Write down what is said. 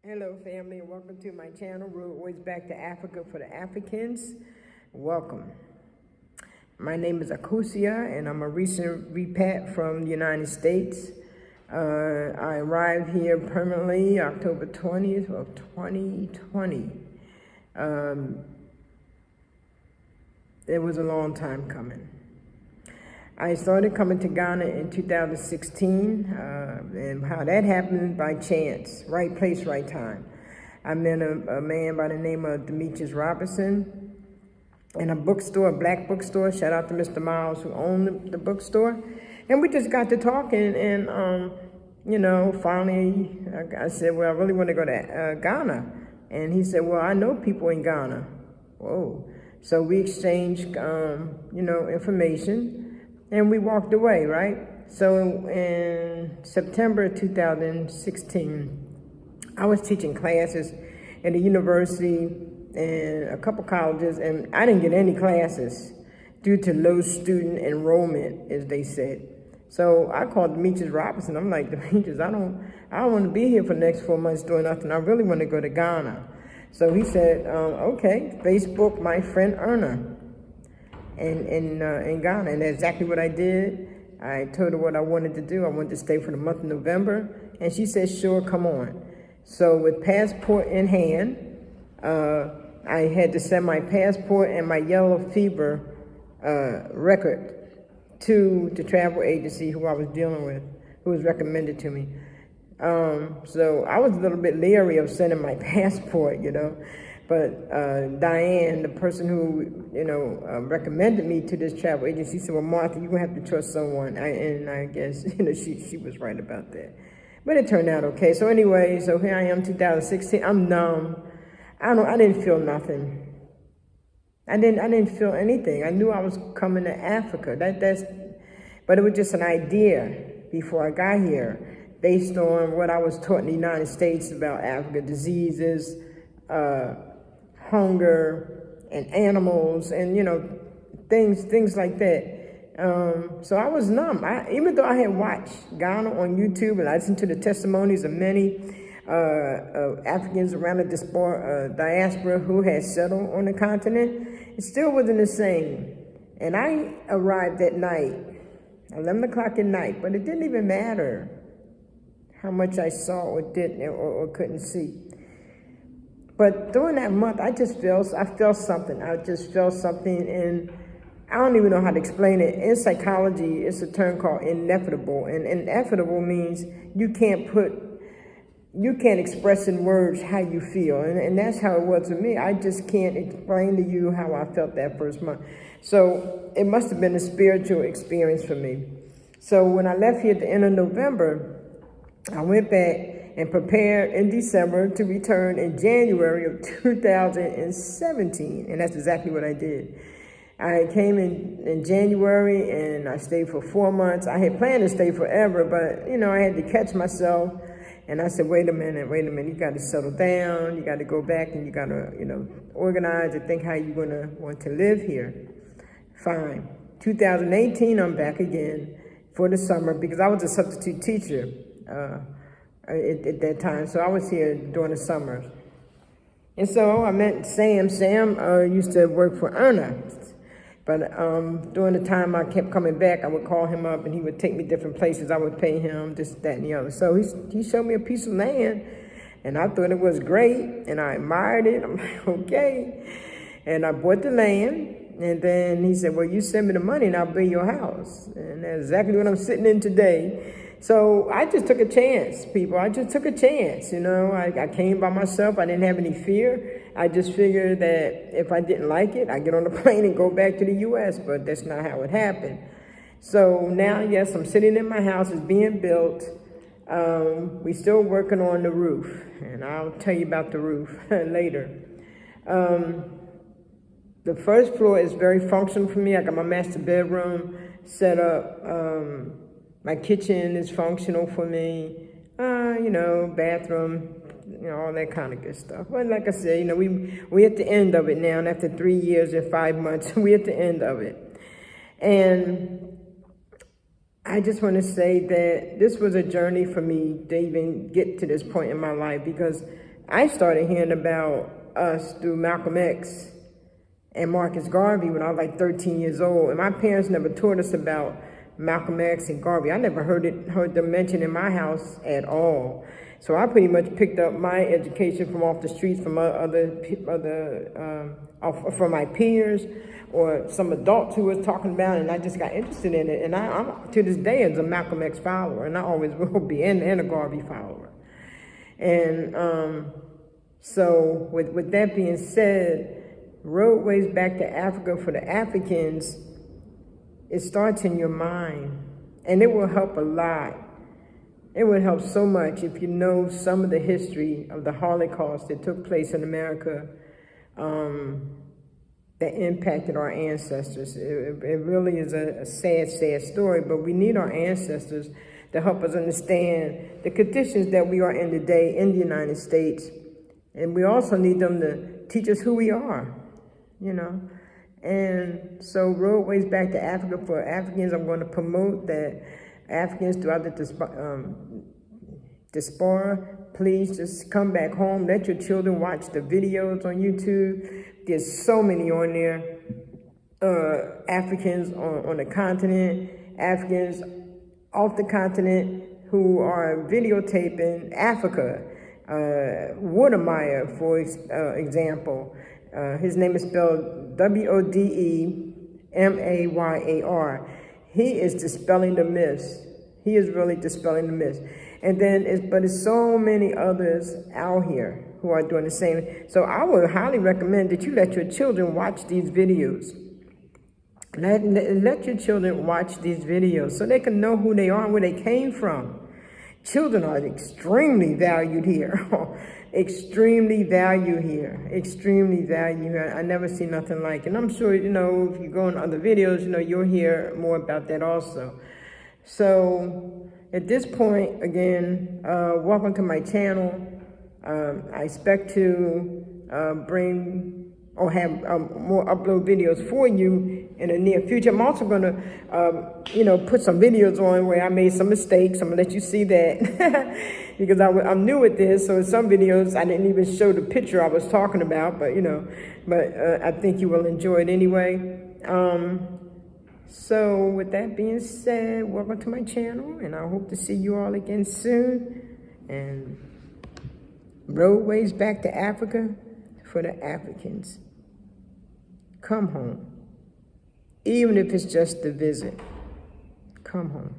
Hello, family, and welcome to my channel, Roadways Back to Africa for the Africans. Welcome. My name is Akusia, and I'm a recent repat from the United States. I arrived here permanently October 20th of 2020. It was a long time coming. I started coming to Ghana in 2016, and how that happened by chance, right place, right time. I met a man by the name of Demetrius Robinson in a bookstore, a black bookstore. Shout out to Mr. Miles who owned the bookstore. And we just got to talking, and finally I said, well, I really want to go to Ghana. And he said, well, I know people in Ghana. Whoa. So we exchanged, information. And we walked away, right? So in September 2016, I was teaching classes at a university and a couple colleges, and I didn't get any classes due to low student enrollment, as they said. So I called Demetrius Robinson. I'm like, Demetrius, I don't want to be here for the next 4 months doing nothing. I really want to go to Ghana. So he said, okay, Facebook my friend Erna in Ghana, and that's exactly what I did. I told her what I wanted to do. I wanted to stay for the month of November, and she said, sure, come on. So with passport in hand, I had to send my passport and my yellow fever record to the travel agency who I was dealing with, who was recommended to me. So I was a little bit leery of sending my passport, But Diane, the person who, recommended me to this travel agency, said, well, Martha, you're going to have to trust someone. And I guess, she was right about that. But it turned out okay. So anyway, so here I am, 2016. I'm numb. I didn't feel nothing. I didn't feel anything. I knew I was coming to Africa. But it was just an idea before I got here, based on what I was taught in the United States about Africa, diseases, hunger, and animals, and things like that. So I was numb. Even though I had watched Ghana on YouTube and I listened to the testimonies of many Africans around the diaspora who had settled on the continent, it still wasn't the same. And I arrived at night, 11 o'clock at night, but it didn't even matter how much I saw or didn't or couldn't see. But during that month, I felt something. I just felt something, and I don't even know how to explain it. In psychology, it's a term called ineffable, and ineffable means you can't express in words how you feel, and that's how it was with me. I just can't explain to you how I felt that first month. So it must have been a spiritual experience for me. So when I left here at the end of November, I went back and prepared in December to return in January of 2017. And that's exactly what I did. I came in January, and I stayed for 4 months. I had planned to stay forever, but, I had to catch myself. And I said, wait a minute, you got to settle down. You got to go back, and you got to, organize and think how you're going to want to live here. Fine. 2018, I'm back again for the summer because I was a substitute teacher at that time. So I was here during the summers. And so I met Sam. Sam used to work for Erna. But during the time I kept coming back, I would call him up and he would take me different places. I would pay him this, that, and the other. So he showed me a piece of land, and I thought it was great, and I admired it. I'm like, okay. And I bought the land, and then he said, well, you send me the money and I'll build your house. And that's exactly what I'm sitting in today. So I just took a chance, people. I just took a chance, I came by myself. I didn't have any fear. I just figured that if I didn't like it, I'd get on the plane and go back to the U.S., but that's not how it happened. So now, yes, I'm sitting in my house. It's being built. We're still working on the roof, and I'll tell you about the roof later. The first floor is very functional for me. I got my master bedroom set up. My kitchen is functional for me, bathroom, all that kind of good stuff. But like I said, we're at the end of it now, and after 3 years and 5 months, we're at the end of it. And I just want to say that this was a journey for me to even get to this point in my life, because I started hearing about us through Malcolm X and Marcus Garvey when I was like 13 years old. And my parents never taught us about Malcolm X and Garvey. I never heard them mentioned in my house at all. So I pretty much picked up my education from off the streets, from from my peers, or some adults who was talking about it, and I just got interested in it. And I'm to this day as a Malcolm X follower, and I always will be, and a Garvey follower. And so with that being said, Roadways Back to Africa for the Africans, it starts in your mind, and it will help a lot. It would help so much if you know some of the history of the Holocaust that took place in America, that impacted our ancestors. It really is a sad, sad story, but we need our ancestors to help us understand the conditions that we are in today in the United States. And we also need them to teach us who we are, you know. And so Roadways Back to Africa for Africans, I'm going to promote that Africans throughout the diaspora, please just come back home. Let your children watch the videos on YouTube. There's so many on there. Africans on the continent, Africans off the continent who are videotaping Africa. Wodemeyer, for example, his name is spelled Wodemayar. He is dispelling the myths. He is really dispelling the myths. And then, but there's so many others out here who are doing the same. So I would highly recommend that you let your children watch these videos. Let your children watch these videos so they can know who they are and where they came from. Children are extremely valued here. Extremely valued here. Extremely valued here. I never see nothing like it. And I'm sure, you know, if you go in other videos, you know, you'll hear more about that also. So at this point, again, welcome to my channel. I expect to bring or have more upload videos for you in the near future. I'm also going to, you know, put some videos on where I made some mistakes. I'm going to let you see that because I'm new at this. So in some videos, I didn't even show the picture I was talking about, but, you know, I think you will enjoy it anyway. So with that being said, welcome to my channel, and I hope to see you all again soon. And Roadways Back to Africa for the Africans. Come home. Even if it's just a visit, come home.